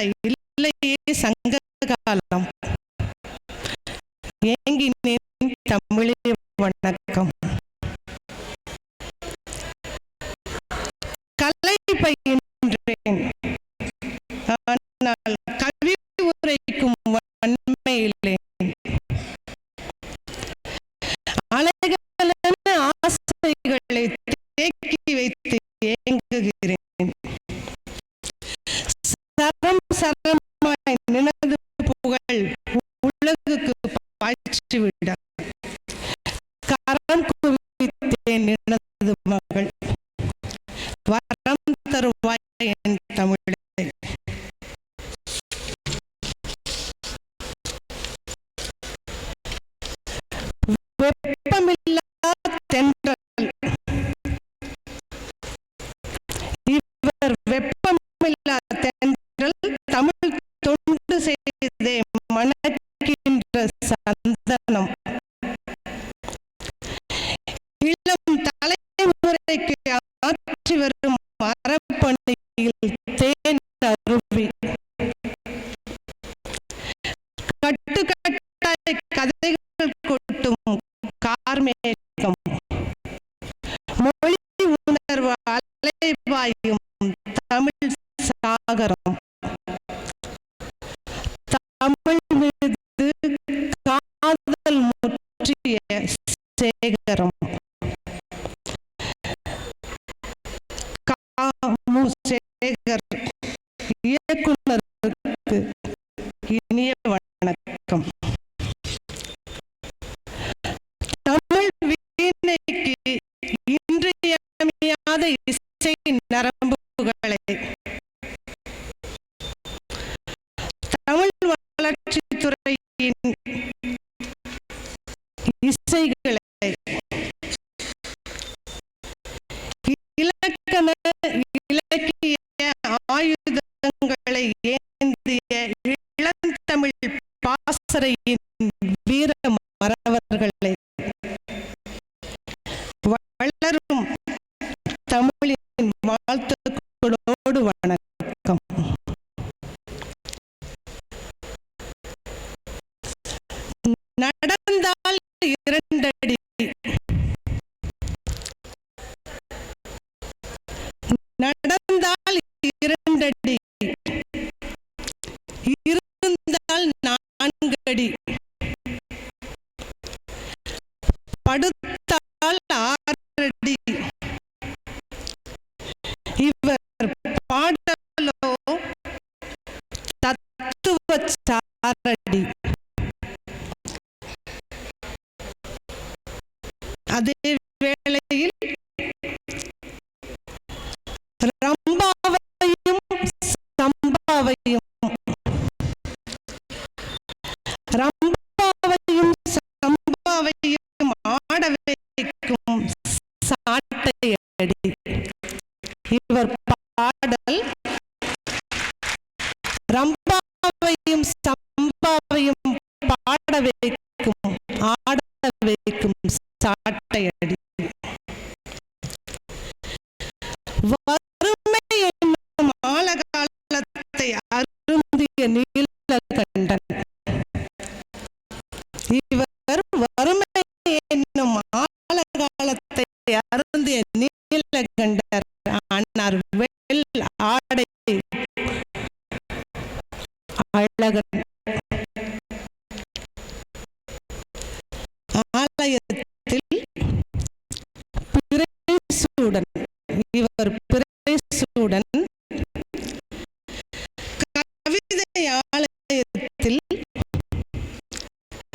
இல்லையே சங்க காலம் ஏங்கினேன் தமிழே வணக்கம். கலை பயின்றேன், ஆனால் கவி உரைக்கும் வன்மையிலே அலைகளென ஆசைகளை தேக்கி வைத்து ஏங்குகிறேன். சரம் சரமாய் நினது புகழ் உலகுக்கு பாய்ச்சிவிட கரம் குவித்தேன் நினது மகள். வரம் தருவாய் என் தமிழை. வெப்பமில்லா தென்றல் இவர் வெப்பமில்லா தென்றல் தமிழ் தொண்டு செய்தே மணக்கின்ற சந்தனம். இளம் தலைமுறைக்கு ஆற்றி வரும் மரப்பணியில் தேன் அருவி. கட்டுக்கட்டாய் கதைகள் கொட்டும் கார்மேகம். மொழி உணர்வு அலைபாயும் தமிழ் சாகரம். தமிழ் மீது காதல் முற்றிய சேகரம். சேகர் இயக்குனருக்கு இனிய வணக்கம். தமிழ் வீணைக்கு இன்றியமையாத இசை நரம்புகளை தமிழ் வளர்ச்சித்துறையின் இசைகளை இலக்கண இலக்கிய ஆயுதங்களை ஏந்திய இளந்தமிழ் பாசறையின் வீர மறவர்களை வளரும் தமிழின் வாழ்த்துக்களோடு வணக்கம். நடந்தால் இரண்டடி, நடந்தால் இரண்டடி, இருந்தால் நான்கடி, படுத்தால் ஆறடி. இவர் பாடலோ தத்துவ சாரடி. அதே வேளையில் ரம்பாவையும் சம்பாவையும் ரம்பாவையும் சம்பாவையும் ஆட வைக்கும் சாட்டையடி. இவர் பாடல் ரம்பாவையும் சம்பாவையும் பாட வைக்கும் ஆட வைக்கும் சாட்டையடி. வறுமை என்னும் ஆழகாலத்தை அருந்திய நீலகண்டன். இவர் வறுமை என்னும் ஆழகாலத்தை அருந்திய நீலகண்டர். ஆனால் வெள் ஆடை அழகன். ஆலயத்தில் பிரேசுடன், இவர் பிரேசுடன். கவிதை ஆலயத்தில்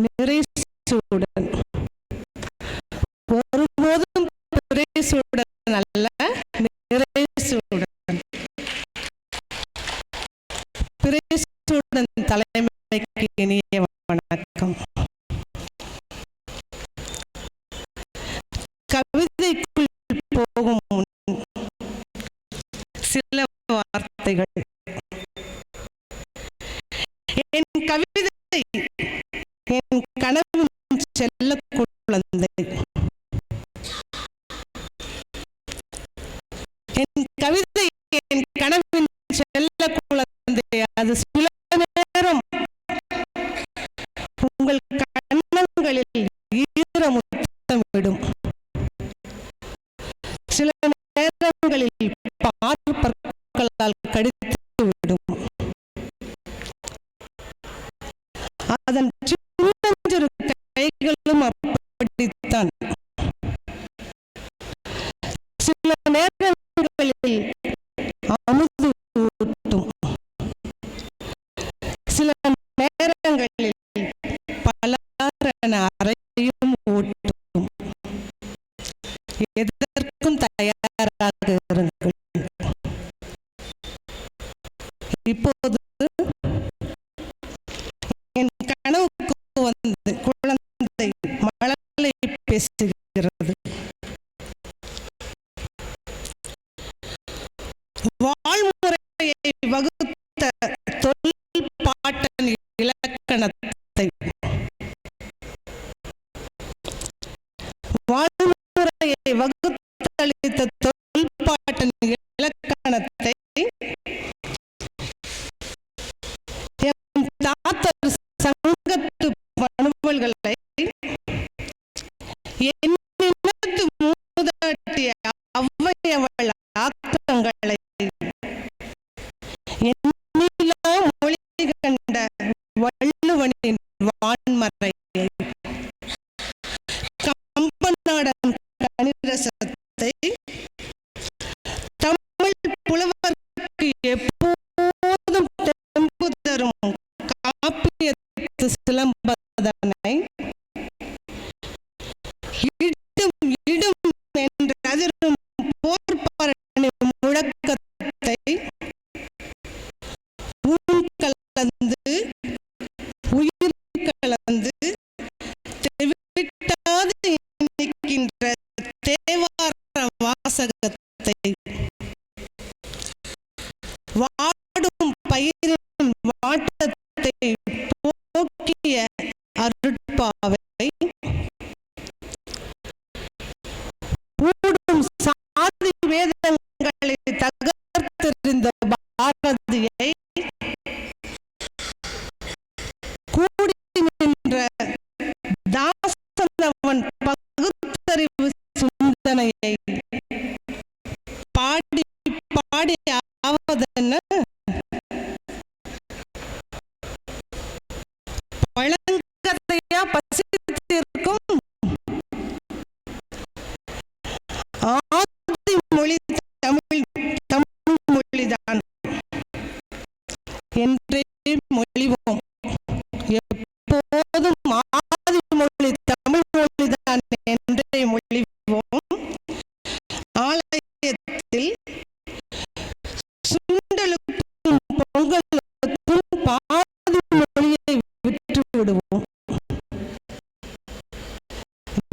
நிறைசுடன். ஒருபோதும் பிரேசுடன் அல்ல, நிறைசுடன். பிரேசுடன் தலைமைக்கு இனிய வணக்கம். கவிதைக்குள் போகும் முன் சில வார்த்தைகள். என் கவிதை என் கனவின் செல்ல குழந்தை. என் கவிதை என் கனவின் செல்ல குழந்தை. அது பற்களால் கடித்து விடும். அதன் சின்னஞ்சிறு கைகளும் அப்படித்தான். சில நேரங்களில் அமுது ஊட்டும், சில நேரங்களில் பலரென அறையும் ஊட்டும். எதற்கும் தயாராக இருங்கள். இப்போது என் கனவுக்கு வந்து குழந்தை மழலை பேசுகிறது. வாழ்முறையை வகுத்த தொல்பாட்டன் இலக்கணத்தை, வாழ்முறையை வகுத்தளித்த தொல்பாட்டன் இலக்கணத்தை என் தாத்தர் சங்கத்து பணுவல்களை என்னினத்து மூதாட்டிய அவ்வையவள் ஆக்கங்களை எண்ணிலா மொழி கண்ட வள்ளுவனின் வான்மறையை, கம்பநாடன் கனிரசத்தை, தமிழ் புலவர்க்கு எப்போதும் தெம்பு தரும் காப்பியத்து சிலம்பதனை, இடும் இடும் என்று அதிரும் போர்ப்பரணி முழக்கத்தை ஊன் கலந்து உயிர் கலந்து தெவிட்டாது நிற்கின்ற தேவார வாசகத்தை, வாடும் பயிரின் வாட்டத்தை போக்கிய அருட்பாவை, ஊடும் சாதி வேதங்களை தகர்த்தெறிந்த பாரதியை, கூடி நின்ற தாசனவன் பகுத்தறிவு சிந்தனையை பாடி பாடி ஆவதென்ன பழங்கதையா பசித்திருக்கும் ஆதி மொழி தமிழ் மொழிதான் என்றே மொழிவோம். எப்போதும் ஆதி மொழி தமிழ் மொழிதான் என்றே மொழிவோம். ஆலயத்தில் சுண்டலுக்கும் பொங்கலுக்கும் பாதி மொழியை விட்டு விடுவோம்.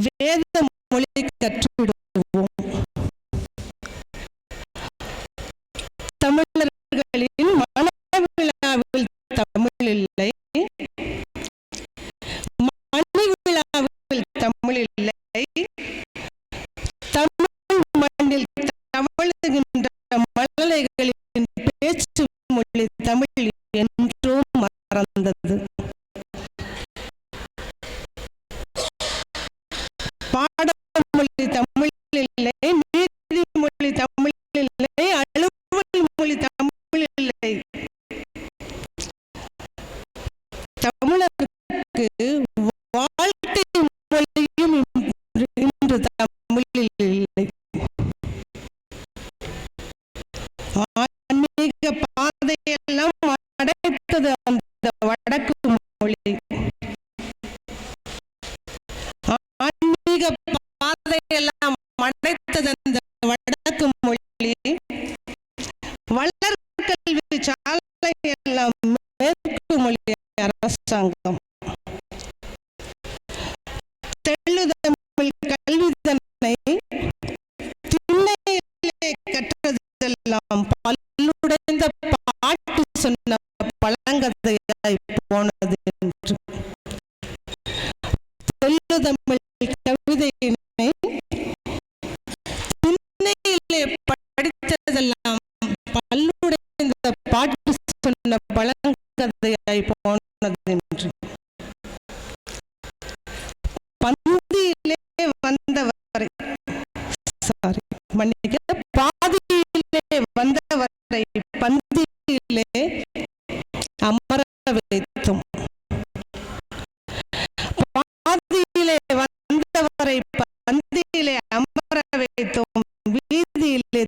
வேத மொழி கற்றுவிடுவோம். தமிழர்களின் மணவிழாவில் தமிழ் இல்லை, மணி விழாவில் தமிழ் இல்லை, தமிழ் மண்ணில் தவழுகின்ற மழலைகளின் பேச்சு மொழி தமிழ் என்றோ மறந்தது. பாடமொழி தமிழ் இல்லை, நீதிமொழி தமிழ் இல்லை, அலுவல் மொழி தமிழ் இல்லை. தமிழருக்கு வாழ்க்கை மொழியும் இன்று தமிழில் இல்லை. ஆன்மீக பாதையெல்லாம் அடைத்தது அந்த வடக்கு மொழி. ஆன்மீக பாதையெல்லாம் அடைத்தது அந்த வடக்கு மொழி. வளர்கல்வி சாலையெல்லாம் மேற்கு மொழி அரசாங்கம். தெள்ளுதமிழ் கல்வி தன்னை திண்ணையிலே கற்றதெல்லாம் பல்லுடைந்த பாட்டு சொன்ன பழங்கதையாய் போனது என்று. தெள்ளுதமிழ் கவிதையினை திண்ணையிலே படித்ததெல்லாம் பல்லுடைந்த பாட்டு சொன்ன பழங்கதையாய் போனது என்று. பந்தியிலே வந்தவரை பாதியிலே வந்தவரை பந்தியிலே அமர வைத்தோம். பாதியிலே வந்தவரை பந்தியிலே அமர வைத்தோம். வீதியிலே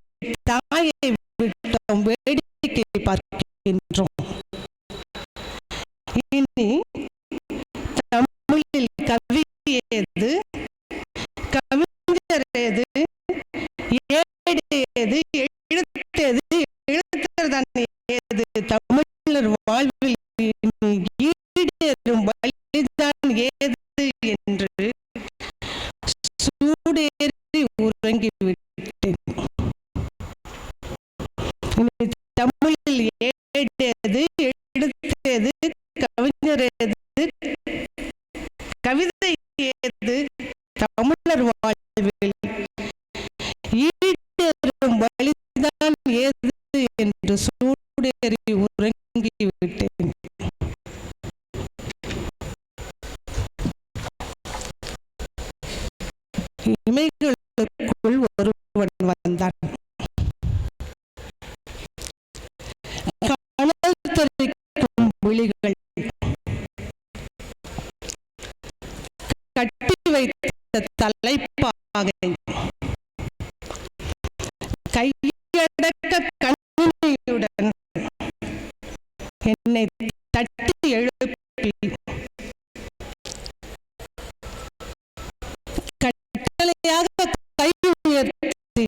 தாயை விட்டோம். வேடிக்கை பார்க்கின்றோம். இனி தமிழில் கவி ஏது, கவிஞர் ஏது, ஏடு ஏது, எழுத்தேது, எழுத்தர்தான் ஏது, தமிழர் வாழ்வில் ஈடேறும் வழிதான் ஏது என்று சூடேறி உறங்கிவிட்டேன். தமிழில் ஏடேது, எழுத்தேது, கவிஞர் ஏது, கவிதை ஏது, தமிழர் வாழ்வில் ஈடேறும் வழிதான் ஏது என்று சூடேறி உறங்கிவிட்டேன். இமைகளுக்குள் ஒருவன் வந்தான். கனல் தெரிக்கும் விழிகள், கட்டி வைத்த தலைப்பாகை, கையடக்க கண்ணியுடன் என்னை தட்டி எழுப்பி கட்டளையாக கை உயர்த்தி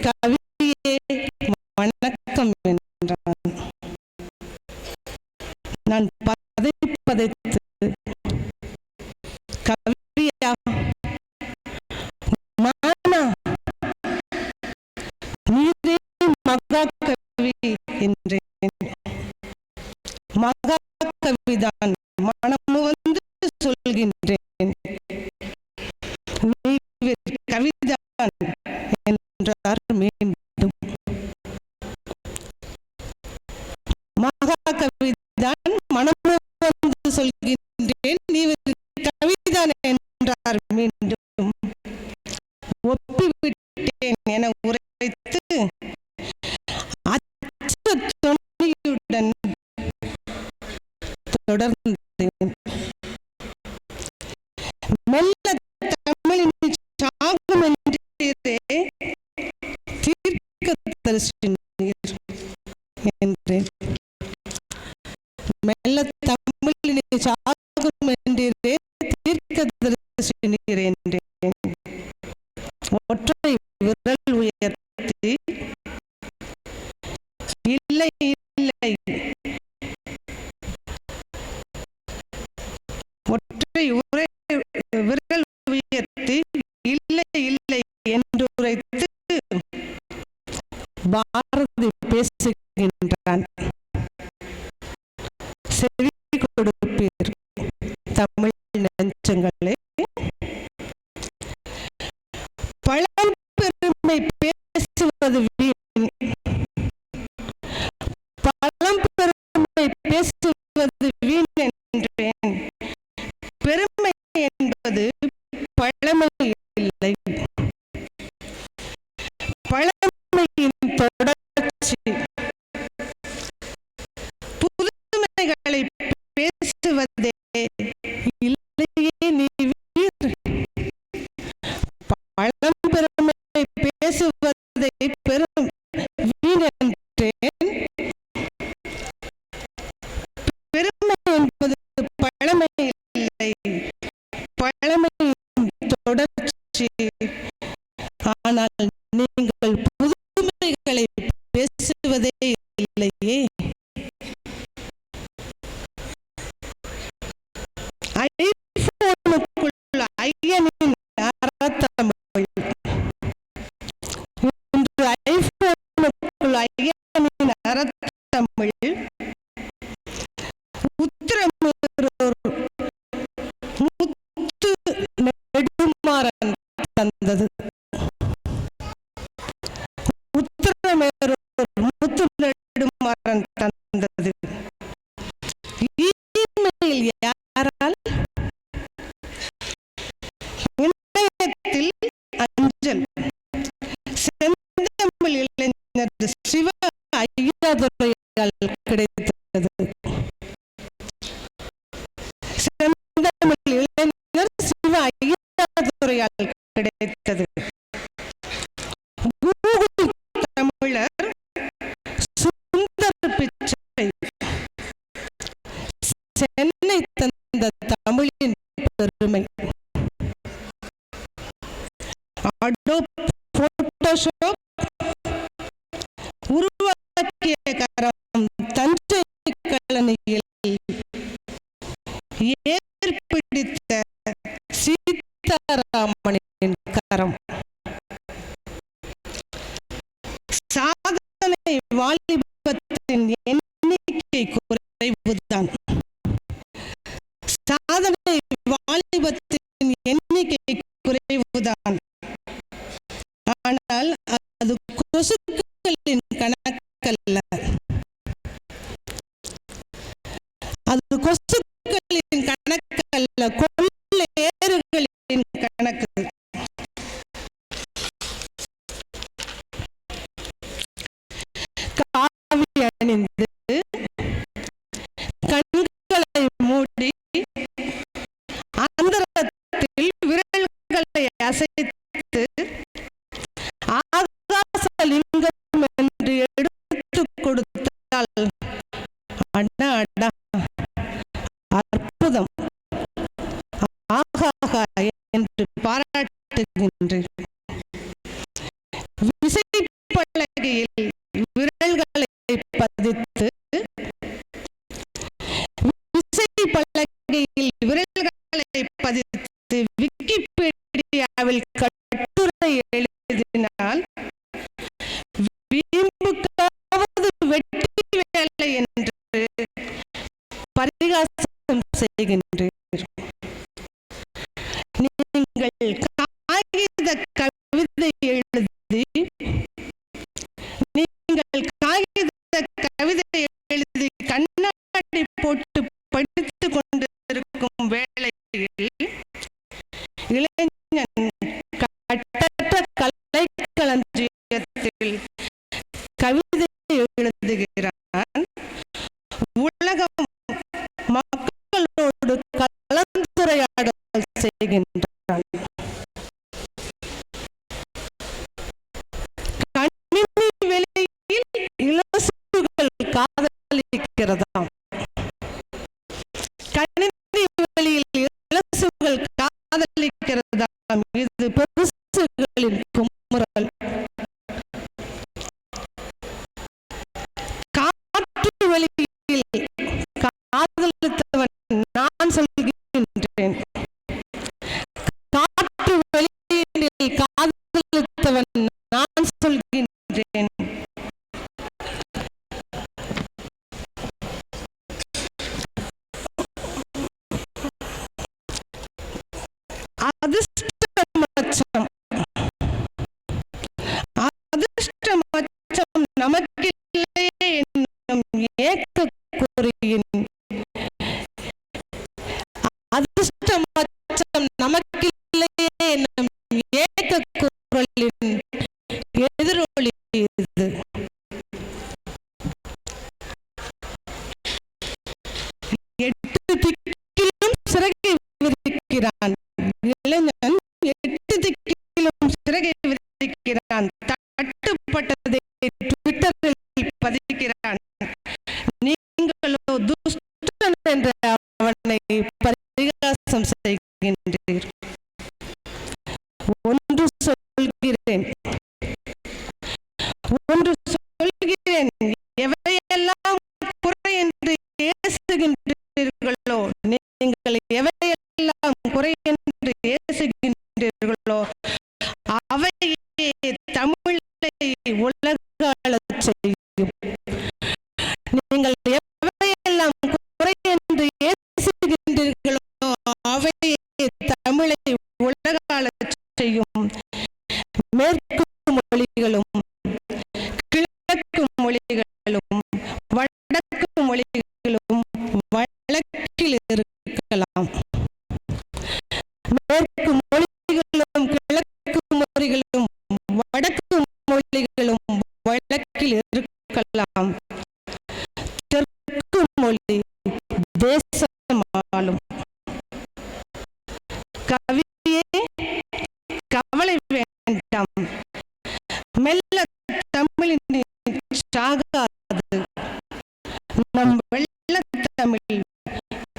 கவியே வணக்கம் என்றான். நான் பதைத்து கவியா மானா நீரே மகாகவி என்றேன். மகாகவிதான் மனமு வந்து சொல்கின்றேன். நீர் கவிதான் என்றார் மீண்டும். மகாகவிதான் மனமு வந்து சொல்கின்றேன். நீர் கவிதான் என்றார் மீண்டும். ஒப்பிவிட்டேன் என உரைத்து அச்ச துணியுடன் தொடர்ந்தேன். மெல்ல தமிழின் சாகும் என்றே தீர்க்கதரிசி நீர் என்றேன். மெல்ல தமிழின் சாகும் என்றே தீர்க்கதரிசி நீர் என்றேன். ஒற்றை விரல் உயர்த்தி இல்லை இல்லை, ஒற்றை விரல் உயர்த்தி இல்லை இல்லை என்று உரைத்து பாரதி பேசுகின்றான். செவி கொடுப்பீர் தமிழ் நெஞ்சங்களே. பழம்பெருமை பேசுவது வீண், பழம்பெருமை பேசுவது வீண் என்றேன். பெருமை என்பது பழமை இல்லை, பழமையின் தொடர்ச்சி. புதுமைகளை பேசுவதே இல்லையே நீ வீர். பழம்பெருமை பேசுவதை பெரும் வீண் என்றேன். பெருமை என்பது பழமை இல்லை, பழமையின் தொடர்ச்சி. ஆனால் நீங்கள் புதுமைகளை பேசுவதே இல்லையே. ஐபோனுக்குள்ள ஐயனின் அறத்தமிழ், இன்று ஐபோனுக்குள்ள ஐயனின் அறத்தமிழ் உத்திரமேரூர் முத்து நெடுமாறன் தந்தது. உத்திரமேரூர் முத்து நெடுமாறன் தந்தது. இமெயில் யாரால்? இணையத்தில் அஞ்சல். செந்தமிழ் இளைஞர் சிவ ஐயாதுரை துறையால் கிடைத்தது. செந்தமிழ் இளைஞர் சிவ ஐயாதுரையால் கிடைத்தது. கூகுள் தமிழர் சுந்தர் பிச்சை. சென்னை தந்த தமிழின் பெருமை. அடோப் போட்டோஷாப் உருவாக்கிய கரம் தஞ்சை கழனியில் ஏற்பிடித்த சீதாராமனின் கரம். சாதனை வாலிபத்தின் எண்ணிக்கை குறைவுதான். சாதனை வாலிபத்தின் எண்ணிக்கை குறைவுதான். ஆனால் அது கொசுக்களின் கணக்கல்ல. அது கொசுக்களின் கணக்கல்ல, கொள்ளையர்களின் கணக்கு. காவி அணிந்து கண்களை மூடி அந்தரத்தில் விரல்களை அசைத்து ஆகாசலிங்கம் என்று எடுத்துக் கொடுத்தால் அடா அடா அற்புதம், ஆகாகா என்று பாராட்டுகின்றேன். விசைப்பலகையில் விரல்களை பதித்து விக்கிபீடியாவில் கட்டுரை எழுதினால் வீம்புக்காவது வெட்டி வேலை என்று பரிகாசம் செய்கின்றீர். நீங்கள் காகித கவிதை எழுதி கண்ணாடி போட்டு படித்துக் கொண்டிருக்கும் வேளையில் இளைஞன் கட்டற்ற கலைக்களஞ்சியத்தில் கவிதை எழுதுகிறான். உலகம் மக்களோடு கலந்துரையாடல் செய்கின்றான். கணினி வெளியில் இலசுகள் காதலிக்கிறதாம். கணினி வெளியில் இலசுகள் காதலிக்கிறதாம். இது பெருசுகளின் குமுறல். காற்று வெளியில் காதலித்தவன் நான் சொல்கின்றேன். காற்று வெளியில் காதலித்தவன் நான் சொல்கின்றேன். அதிர்ஷ்டமச்சம் அதிர்ஷ்டமச்சம் நமக்கில்லையே என்னும் ஏக்கக்குறியின் அதிர்ஷ்டமச்சம் நமக்கில்லையே என்னும் ஏக்கக்குரலின் எதிரொலி இது. எட்டு திக்கிலும் சிறகை விரிக்கிறான் இளைஞன். எட்டு திக்கிலும் சிறகை விரிக்கிறான். தட்டுப்பட்டதை ட்விட்டரில் பதிக்கிறான். நீங்களோ துஷ்டன் என்ற அவனை பரிகாசம் செய்கின்றீர். ஒன்று சொல்கிறேன், எவையெல்லாம் குறை என்று ஏசுகின்றீர்களோ, நீங்கள் எவையெல்லாம் குறை என்று ஏசுகின்றீர்களோ அவையே தமிழை உலகாளச் செய்யும். நீங்கள் எவையெல்லாம் குறை என்று ஏசுகின்றீர்களோ அவையே தமிழை உலகாளச் செய்யும். மேற்கு மொழிகளும் கிழக்கு மொழிகளும் வடக்கு மொழிகளும் வழக்கில் இருக்கலாம். மேற்கு மொழிகளும் கிழக்கு மொழிகளும் வடக்கு மொழிகளும் வழக்கில் இருக்கலாம். நம் வெள்ளத்தமிழ்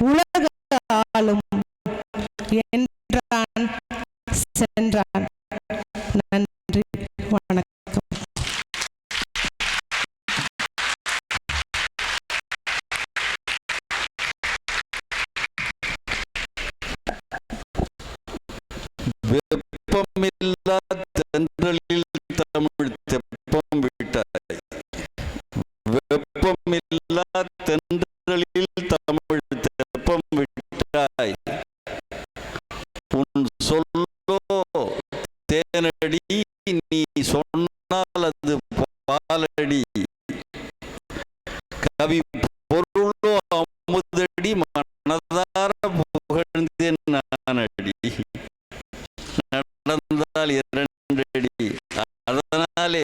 உலக ஆளும் என்றான், சென்றான். நன்றி, வணக்கம். வெப்பமில்லா தென்றலில் தமிழ் தெப்பம் விட்டாய். வெப்பமில்லா தென்றலில் தமிழ் தெப்பம் விட்டாய். உன் சொல்லோ தேனடி, நீ சொன்னால் அது பாலடி. கவி பொருளோ அமுதடி, மனதார புகழ்ந்தேன் நானடி. நடந்தால் 2 அடி. அதனாலே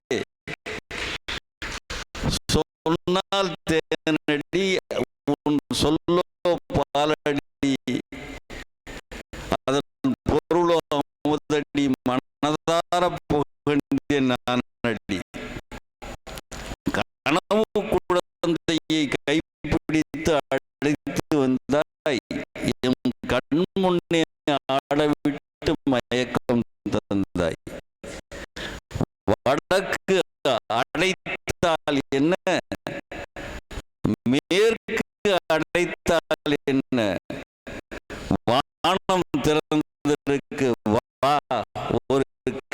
சொன்னால் தேனடி, உன் சொல்லோ பாலடி. அதன் பொருளோ அமுதடி, மனதார புகழ்ந்தேன் நானடி. கனவு குழந்தையை கைப்பிடித்து அழைத்து வந்தாய். எம் கண் முன்னே ஆடவிட்டு மயக்கம் தந்தாய். வடக்கு அடைத்தால் என்ன, மேற்கு அடைத்தால் என்ன, வானம் திறந்திருக்கு, வா ஒரு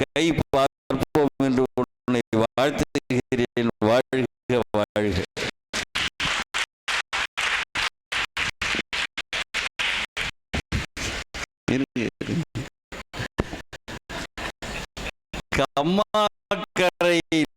கை பார்ப்போம் என்று உன்னை வாழ்த்துகிறேன். வாழ்க வாழ்க. கம்மாக்கரையில்